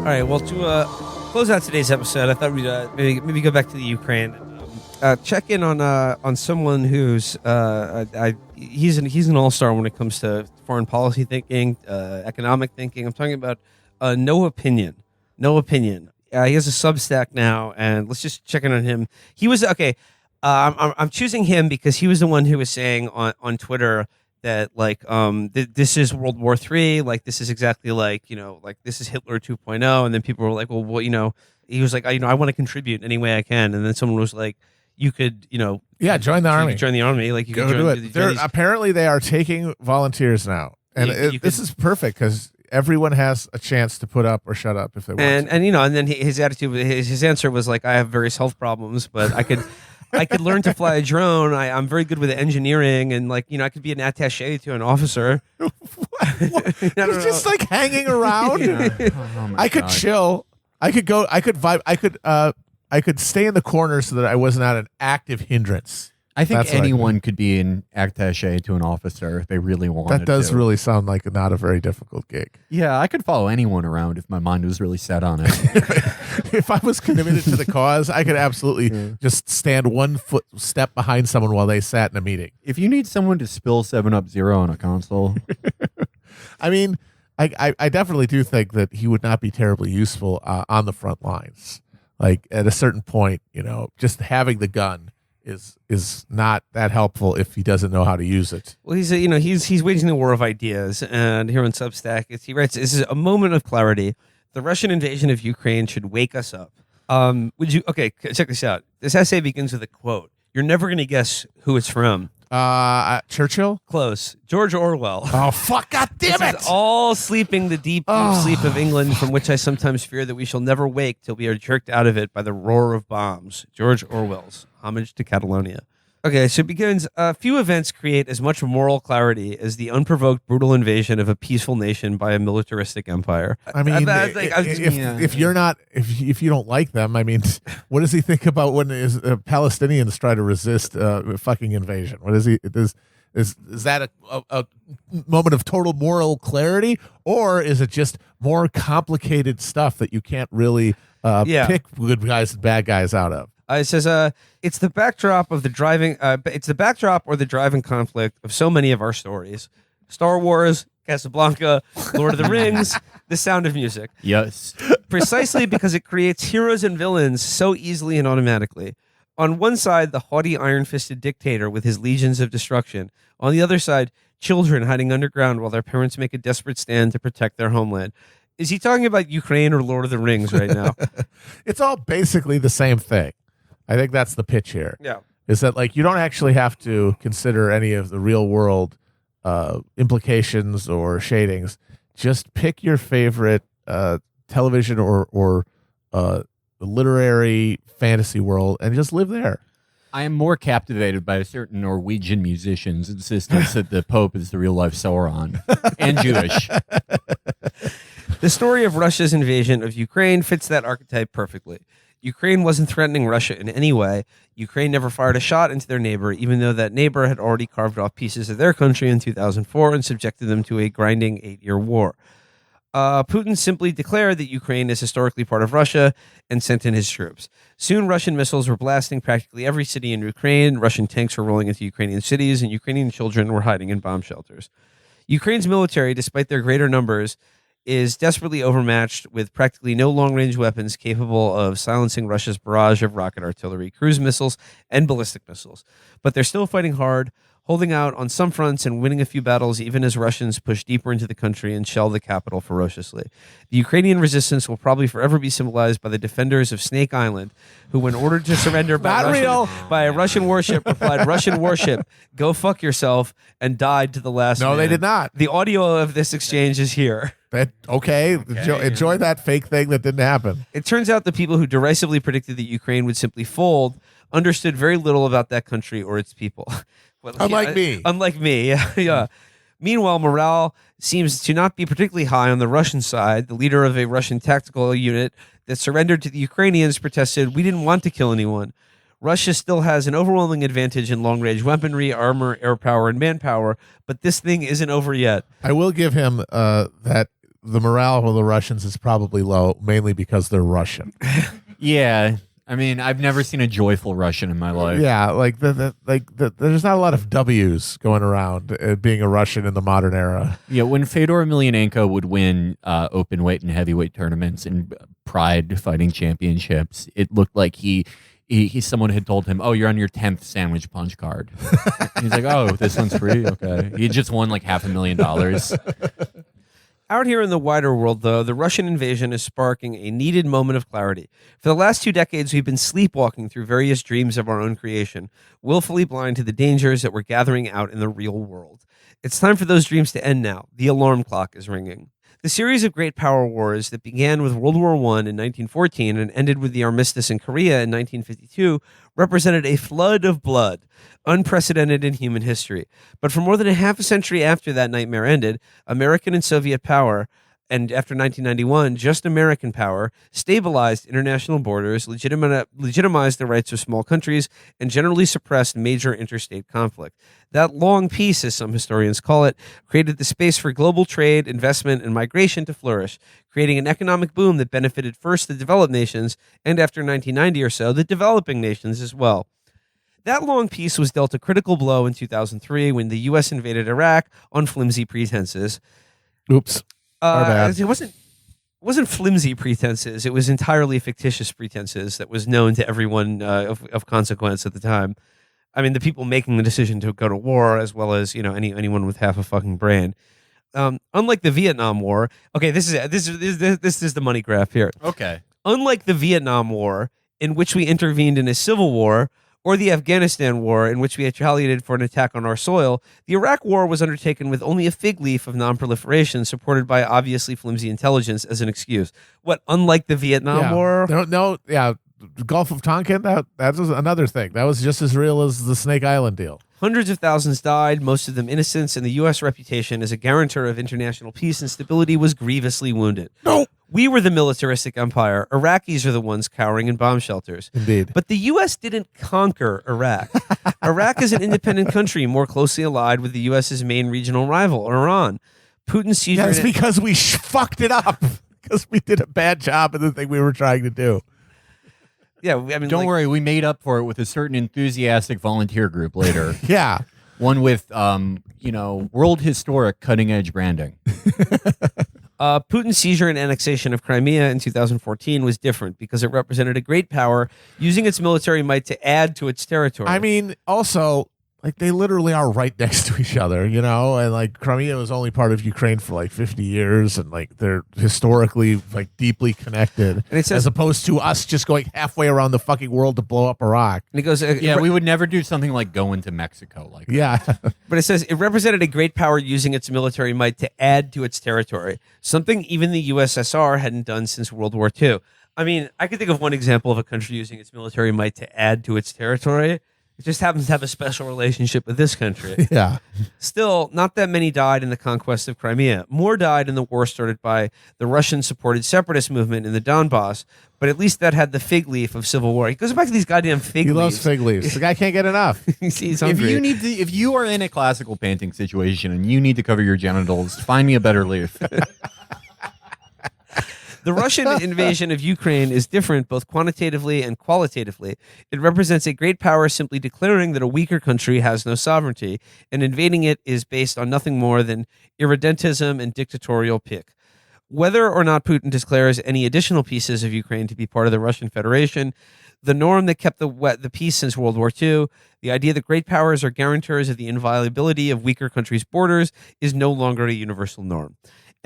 All right. Well, to close out today's episode, I thought we'd maybe go back to the Ukraine. Check in on someone who's he's an all-star when it comes to foreign policy thinking, economic thinking. I'm talking about No Opinion. No Opinion. He has a Substack now, and let's just check in on him. He was okay. I'm choosing him because he was the one who was saying on Twitter that this is World War III, like this is exactly like this is Hitler 2.0, and then people were like, well, he was like, I want to contribute any way I can, and then someone was like, you could join the army. Join the army, like you go could do it. Apparently, they are taking volunteers now, and this is perfect because everyone has a chance to put up or shut up if they want. And then his attitude, his answer was like, I have various health problems, but I could. I could learn to fly a drone. I'm very good with engineering, and I could be an attaché to an officer. What? He's just like hanging around. Oh I could God. Chill. I could go. I could vibe. I could stay in the corner so that I was not an active hindrance. I think anyone could be an attaché to an officer if they really wanted to. That does really sound like not a very difficult gig. Yeah, I could follow anyone around if my mind was really set on it. If I was committed to the cause, I could absolutely just stand one step behind someone while they sat in a meeting. If you need someone to spill 7-Up Zero on a console. I mean, I definitely do think that he would not be terribly useful on the front lines. Like at a certain point, just having the gun is not that helpful if he doesn't know how to use it. Well, he's waging the war of ideas, and here on Substack, he writes, "This is a moment of clarity. The Russian invasion of Ukraine should wake us up." Check this out. This essay begins with a quote. You're never going to guess who it's from. Churchill? Close. George Orwell. Oh, fuck, God damn it! Is all sleeping the deep sleep of England, from which I sometimes fear that we shall never wake till we are jerked out of it by the roar of bombs. George Orwell's Homage to Catalonia. Okay, so it begins, few events create as much moral clarity as the unprovoked brutal invasion of a peaceful nation by a militaristic empire. I mean, if you don't like them, I mean, what does he think about when Palestinians try to resist a fucking invasion? What is he? Is that a moment of total moral clarity, or is it just more complicated stuff that you can't really pick good guys and bad guys out of? It says, it's the backdrop of the driving. It's the backdrop or the driving conflict of so many of our stories: Star Wars, Casablanca, Lord of the Rings, The Sound of Music. Yes, precisely because it creates heroes and villains so easily and automatically. On one side, the haughty, iron-fisted dictator with his legions of destruction. On the other side, children hiding underground while their parents make a desperate stand to protect their homeland. Is he talking about Ukraine or Lord of the Rings right now? It's all basically the same thing. I think that's the pitch here. Yeah. Is that you don't actually have to consider any of the real world implications or shadings. Just pick your favorite television or literary fantasy world and just live there. I am more captivated by a certain Norwegian musician's insistence that the Pope is the real life Sauron and Jewish. The story of Russia's invasion of Ukraine fits that archetype perfectly. Ukraine wasn't threatening Russia in any way. Ukraine never fired a shot into their neighbor, even though that neighbor had already carved off pieces of their country in 2004 and subjected them to a grinding 8-year war. Putin simply declared that Ukraine is historically part of Russia and sent in his troops. Soon, Russian missiles were blasting practically every city in Ukraine. Russian tanks were rolling into Ukrainian cities, and Ukrainian children were hiding in bomb shelters. Ukraine's military, despite their greater numbers, is desperately overmatched with practically no long-range weapons capable of silencing Russia's barrage of rocket artillery, cruise missiles, and ballistic missiles. But they're still fighting hard, holding out on some fronts and winning a few battles even as Russians push deeper into the country and shell the capital ferociously. The Ukrainian resistance will probably forever be symbolized by the defenders of Snake Island, who, when ordered to surrender by a Russian warship, replied, "Russian warship, go fuck yourself," and died to the last man. They did not. The audio of this exchange is here. Enjoy that fake thing that didn't happen. It turns out the people who derisively predicted that Ukraine would simply fold understood very little about that country or its people. Unlike me, yeah. Meanwhile, morale seems to not be particularly high on the Russian side. The leader of a Russian tactical unit that surrendered to the Ukrainians protested, "We didn't want to kill anyone." Russia still has an overwhelming advantage in long-range weaponry, armor, air power, and manpower, but this thing isn't over yet. I will give him that the morale of the Russians is probably low, mainly because they're Russian. Yeah. I mean, I've never seen a joyful Russian in my life. Yeah, there's not a lot of W's going around being a Russian in the modern era. Yeah, when Fedor Emelianenko would win open weight and heavyweight tournaments and Pride fighting championships, it looked like he someone had told him, "Oh, you're on your 10th sandwich punch card." He's like, "Oh, this one's free. Okay." He just won like $500,000. Out here in the wider world, though, the Russian invasion is sparking a needed moment of clarity. For the last 2 decades, we've been sleepwalking through various dreams of our own creation, willfully blind to the dangers that we're gathering out in the real world. It's time for those dreams to end now. The alarm clock is ringing. The series of great power wars that began with World War I in 1914 and ended with the armistice in Korea in 1952 represented a flood of blood, unprecedented in human history. But for more than a half a century after that nightmare ended, American and Soviet power, and after 1991, just American power, stabilized international borders, legitimized the rights of small countries, and generally suppressed major interstate conflict. That long peace, as some historians call it, created the space for global trade, investment, and migration to flourish, creating an economic boom that benefited first the developed nations, and after 1990 or so, the developing nations as well. That long peace was dealt a critical blow in 2003 when the U.S. invaded Iraq on flimsy pretenses. Oops. Our bad. It wasn't flimsy pretenses. It was entirely fictitious pretenses that was known to everyone of consequence at the time. I mean, the people making the decision to go to war, as well as anyone with half a fucking brain. Unlike the Vietnam War, okay, this is the money graph here. Okay. Unlike the Vietnam War, in which we intervened in a civil war, or the Afghanistan War, in which we retaliated for an attack on our soil, the Iraq War was undertaken with only a fig leaf of nonproliferation, supported by obviously flimsy intelligence as an excuse. What, unlike the Vietnam War? The Gulf of Tonkin, that was another thing. That was just as real as the Snake Island deal. Hundreds of thousands died, most of them innocents, and the U.S. reputation as a guarantor of international peace and stability was grievously wounded. No. We were the militaristic empire. Iraqis are the ones cowering in bomb shelters. Indeed. But the U.S. didn't conquer Iraq. Iraq is an independent country more closely allied with the U.S.'s main regional rival, Iran. Putin's seizure... That's because we fucked it up. Because we did a bad job of the thing we were trying to do. Yeah, I mean, Don't worry, we made up for it with a certain enthusiastic volunteer group later. Yeah. One with, world historic cutting edge branding. Putin's seizure and annexation of Crimea in 2014 was different because it represented a great power using its military might to add to its territory. I mean, also, like, they literally are right next to each other, and like Crimea was only part of Ukraine for like 50 years, and like they're historically like deeply connected, and it says, as opposed to us just going halfway around the fucking world to blow up Iraq. And it goes, we would never do something like go into Mexico like that. Yeah. But it says it represented a great power using its military might to add to its territory, something even the USSR hadn't done since World War II. I mean, I could think of one example of a country using its military might to add to its territory. It just happens to have a special relationship with this country. Yeah. Still, not that many died in the conquest of Crimea. More died in the war started by the Russian-supported separatist movement in the Donbass, but at least that had the fig leaf of civil war. He goes back to these goddamn fig leaves. He loves fig leaves. The guy can't get enough. He's hungry. If you are in a classical painting situation and you need to cover your genitals, find me a better leaf. The Russian invasion of Ukraine is different both quantitatively and qualitatively. It represents a great power simply declaring that a weaker country has no sovereignty, and invading it is based on nothing more than irredentism and dictatorial pick. Whether or not Putin declares any additional pieces of Ukraine to be part of the Russian Federation, the norm that kept the peace since World War II, the idea that great powers are guarantors of the inviolability of weaker countries' borders, is no longer a universal norm.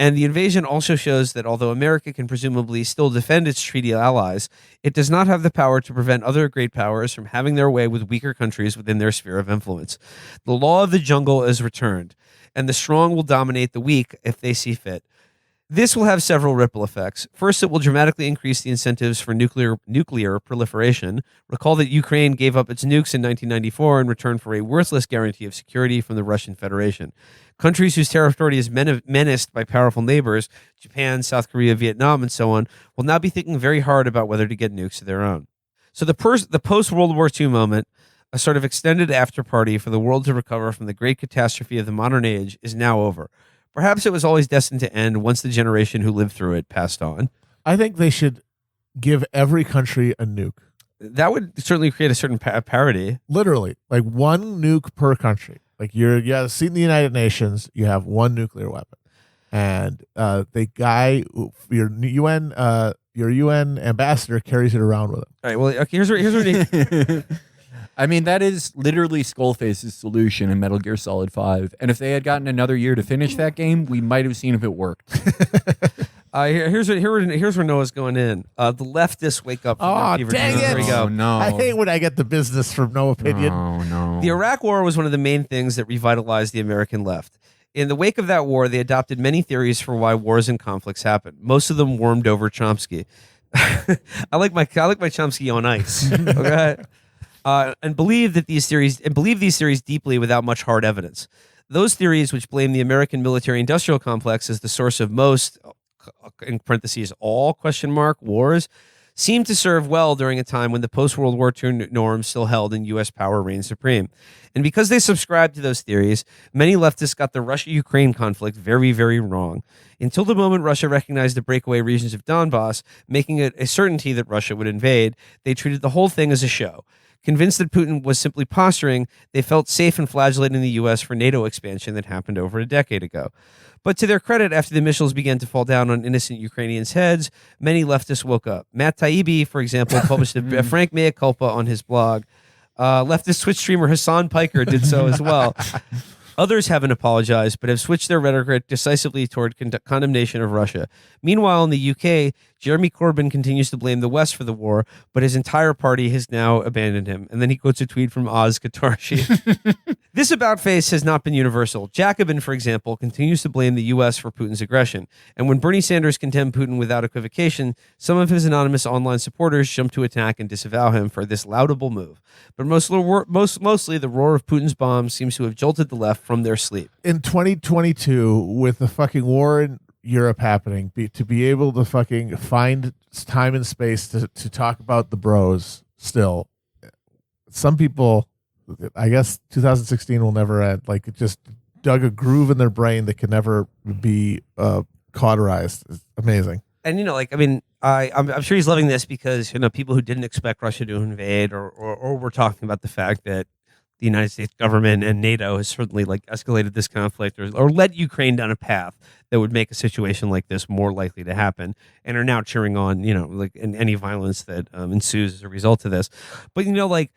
And the invasion also shows that although America can presumably still defend its treaty allies, it does not have the power to prevent other great powers from having their way with weaker countries within their sphere of influence. The law of the jungle is returned, and the strong will dominate the weak if they see fit. This will have several ripple effects. First, it will dramatically increase the incentives for nuclear proliferation. Recall that Ukraine gave up its nukes in 1994 in return for a worthless guarantee of security from the Russian Federation. Countries whose territory is menaced by powerful neighbors, Japan, South Korea, Vietnam, and so on, will now be thinking very hard about whether to get nukes of their own. So the post-World War II moment, a sort of extended after party for the world to recover from the great catastrophe of the modern age, is now over. Perhaps it was always destined to end once the generation who lived through it passed on. I think they should give every country a nuke. That would certainly create a certain parity. Literally, like one nuke per country. Like you have a seat in the United Nations, you have one nuclear weapon, and the guy, your UN ambassador, carries it around with him. All right. Well, okay. Here's what. I mean, that is literally Skullface's solution in Metal Gear Solid 5. And if they had gotten another year to finish that game, we might have seen if it worked. Here's where Noah's going in. The leftists wake up from their fever dang dream. it. Here we go. Oh, no. I hate when I get the business from no opinion. Oh, no. The Iraq War was one of the main things that revitalized the American left. In the wake of that war, they adopted many theories for why wars and conflicts happen. Most of them warmed over Chomsky. I like my Chomsky on ice. Okay. And believe these theories deeply without much hard evidence. Those theories, which blame the American military-industrial complex as the source of most, in parentheses, all wars, seem to serve well during a time when the post-World War II norms still held and U.S. power reigned supreme. And because they subscribed to those theories, many leftists got the Russia-Ukraine conflict very, very wrong. Until the moment Russia recognized the breakaway regions of Donbass, making it a certainty that Russia would invade, they treated the whole thing as a show. Convinced that Putin was simply posturing, they felt safe in flagellating the U.S. for NATO expansion that happened over a decade ago. But to their credit, after the missiles began to fall down on innocent Ukrainians' heads, many leftists woke up. Matt Taibbi, for example, published a frank mea culpa on his blog. Leftist Twitch streamer Hassan Piker did so as well. Others haven't apologized, but have switched their rhetoric decisively toward condemnation of Russia. Meanwhile, in the UK, Jeremy Corbyn continues to blame the West for the war, but his entire party has now abandoned him. And then he quotes a tweet from Oz Katarshi. This about-face has not been universal. Jacobin, for example, continues to blame the U.S. for Putin's aggression. And when Bernie Sanders condemned Putin without equivocation, some of his anonymous online supporters jumped to attack and disavow him for this laudable move. But mostly, the roar of Putin's bombs seems to have jolted the left from their sleep. In 2022, with the fucking war in Europe happening, to be able to fucking find time and space to talk about the bros still, some people, I guess 2016 will never end. Like, it just dug a groove in their brain that can never be cauterized. It's amazing. And, I'm sure he's loving this because, people who didn't expect Russia to invade or we're talking about the fact that the United States government and NATO has certainly escalated this conflict or led Ukraine down a path that would make a situation like this more likely to happen and are now cheering on, in any violence that ensues as a result of this. But, like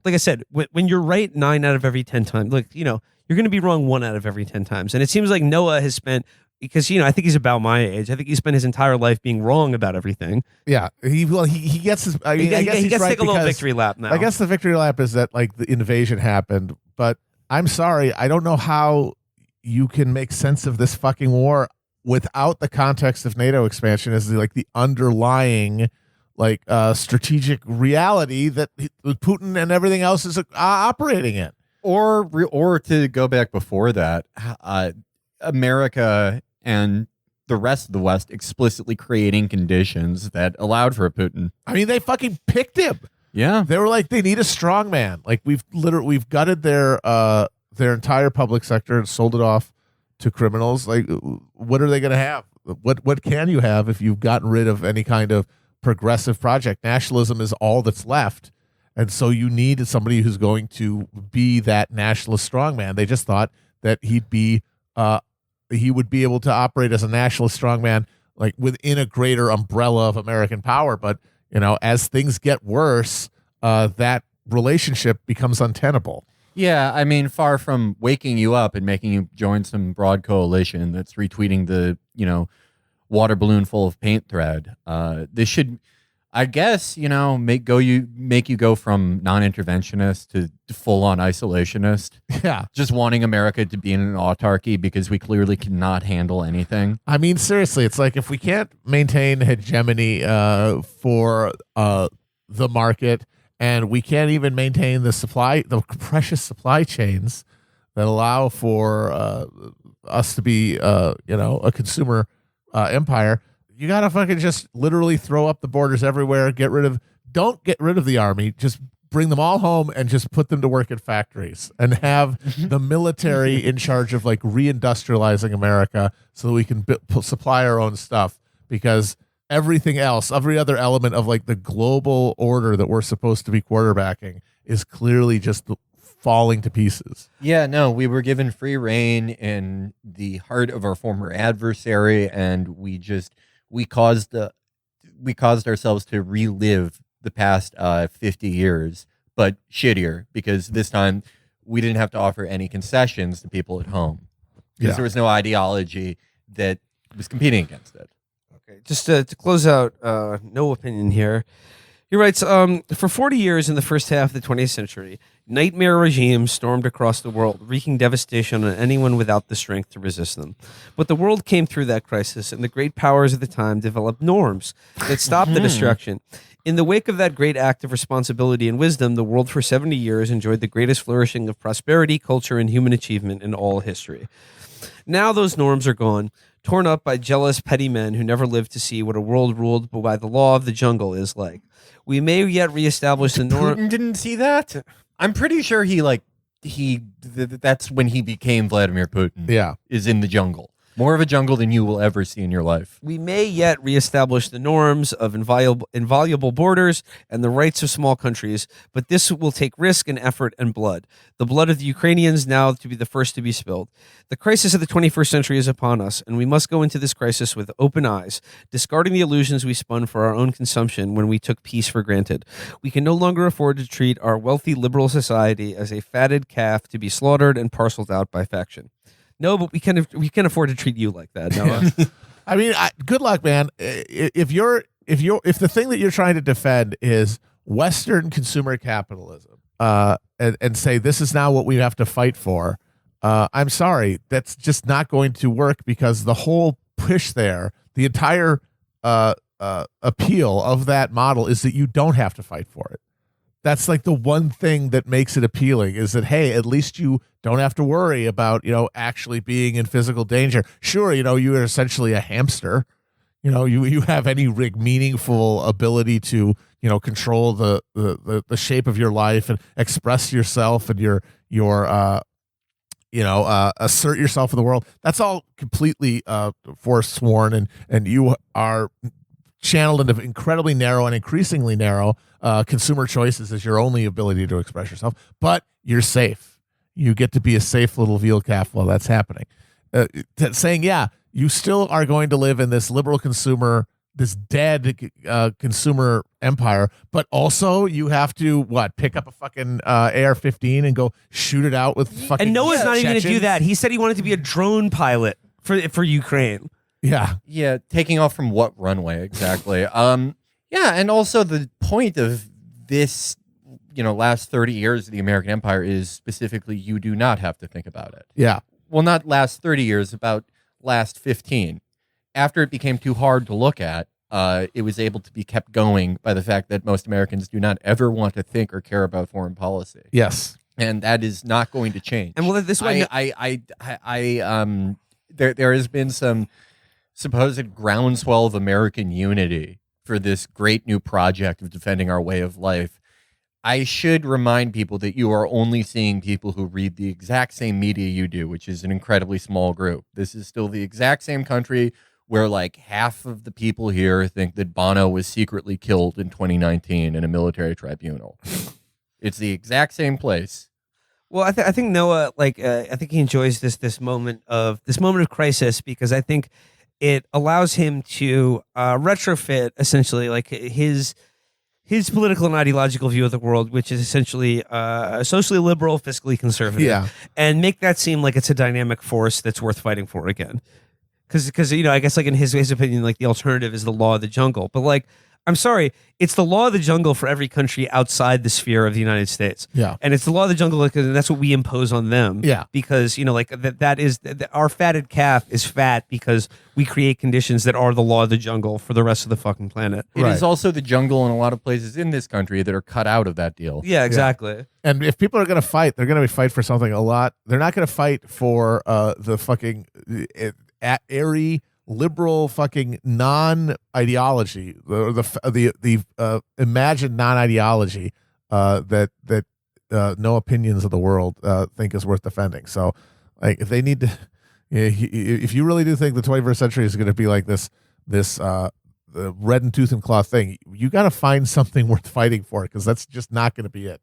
I said, when you're right 9 out of every 10 times, you're going to be wrong 1 out of every 10 times. And it seems like Noah has spent, because, I think he's about my age. I think he spent his entire life being wrong about everything. Yeah. He gets his, I guess he he's gets right to take a little because victory lap now. I guess the victory lap is that the invasion happened, but I'm sorry. I don't know how you can make sense of this fucking war without the context of NATO expansion as the underlying strategic reality that Putin and everything else is operating in. Or to go back before that, America and the rest of the West explicitly creating conditions that allowed for Putin. I mean, they fucking picked him. Yeah, they were like, they need a strong man. Like, we've gutted their entire public sector and sold it off to criminals. Like, what are they going to have? What can you have if you've gotten rid of any kind of progressive project? Nationalism is all that's left. And so you need somebody who's going to be that nationalist strongman. They just thought that he would be able to operate as a nationalist strongman, within a greater umbrella of American power. But, as things get worse, that relationship becomes untenable. Yeah, I mean, far from waking you up and making you join some broad coalition that's retweeting the, water balloon full of paint thread. This should, I guess, make you go from non-interventionist to full-on isolationist. Yeah. Just wanting America to be in an autarky because we clearly cannot handle anything. I mean, seriously, it's like, if we can't maintain hegemony for the market, and we can't even maintain the precious supply chains that allow for us to be, a consumer empire, you gotta fucking just literally throw up the borders everywhere. Don't get rid of the army. Just bring them all home and just put them to work at factories and have the military in charge of like reindustrializing America so that we can supply our own stuff, because everything else, every other element of like the global order that we're supposed to be quarterbacking is clearly just falling to pieces. Yeah, no, we were given free reign in the heart of our former adversary, and we caused ourselves to relive the past 50 years, but shittier, because this time we didn't have to offer any concessions to people at home because there was no ideology that was competing against it. Okay, just to close out, no opinion here. He writes, for 40 years in the first half of the 20th century, nightmare regimes stormed across the world, wreaking devastation on anyone without the strength to resist them. But the world came through that crisis, and the great powers of the time developed norms that stopped the destruction. In the wake of that great act of responsibility and wisdom, the world for 70 years enjoyed the greatest flourishing of prosperity, culture, and human achievement in all history. Now those norms are gone, torn up by jealous, petty men who never lived to see what a world ruled by the law of the jungle is like. We may yet reestablish the norm. Putin didn't see that? I'm pretty sure that's when he became Vladimir Putin. Yeah. Is in the jungle. More of a jungle than you will ever see in your life. We may yet reestablish the norms of inviolable borders and the rights of small countries, but this will take risk and effort and blood. The blood of the Ukrainians now to be the first to be spilled. The crisis of the 21st century is upon us, and we must go into this crisis with open eyes, discarding the illusions we spun for our own consumption when we took peace for granted. We can no longer afford to treat our wealthy liberal society as a fatted calf to be slaughtered and parceled out by faction. No, but we can afford to treat you like that, Noah. I mean, good luck, man. If the thing that you're trying to defend is Western consumer capitalism, and say this is now what we have to fight for, I'm sorry, that's just not going to work, because the whole push there, the entire appeal of that model is that you don't have to fight for it. That's like the one thing that makes it appealing, is that, hey, at least you don't have to worry about, actually being in physical danger. Sure, you are essentially a hamster. You have any meaningful ability to, control the shape of your life and express yourself and your assert yourself in the world. That's all completely forsworn, and you are channeled into incredibly narrow and increasingly narrow consumer choices as your only ability to express yourself. But you're safe. You get to be a safe little veal calf while that's happening. Saying, yeah, you still are going to live in this liberal consumer, this dead consumer empire, but also you have to pick up a fucking AR-15 and go shoot it out with fucking. And Noah's not even going to do Chechens? that. He said he wanted to be a drone pilot for Ukraine. Yeah. Yeah, taking off from what runway exactly? Yeah, and also the point of this, last 30 years of the American Empire is specifically you do not have to think about it. Yeah. Well, not last 30 years, about last 15. After it became too hard to look at, it was able to be kept going by the fact that most Americans do not ever want to think or care about foreign policy. Yes. And that is not going to change. And well, this way, there has been some supposed groundswell of American unity for this great new project of defending our way of life. I should remind people that you are only seeing people who read the exact same media you do, which is an incredibly small group. This is still the exact same country where like half of the people here think that Bono was secretly killed in 2019 in a military tribunal. It's the exact same place. well, I think Noah, I think he enjoys this moment of crisis, because I think it allows him to retrofit essentially like his political and ideological view of the world, which is essentially socially liberal, fiscally conservative, and make that seem like it's a dynamic force that's worth fighting for again. Because I guess like in his opinion, like the alternative is the law of the jungle. But like, I'm sorry, it's the law of the jungle for every country outside the sphere of the United States. Yeah. And it's the law of the jungle, and that's what we impose on them. Yeah. Because, that is, our fatted calf is fat because we create conditions that are the law of the jungle for the rest of the fucking planet. It is also the jungle in a lot of places in this country that are cut out of that deal. Yeah, exactly. And if people are going to fight, they're going to fight for something a lot. They're not going to fight for the fucking airy liberal fucking non-ideology, or the imagined non-ideology that no opinions of the world think is worth defending. So, like, if they need to, if you really do think the 21st century is going to be like this the red and tooth and claw thing, you got to find something worth fighting for, because that's just not going to be it.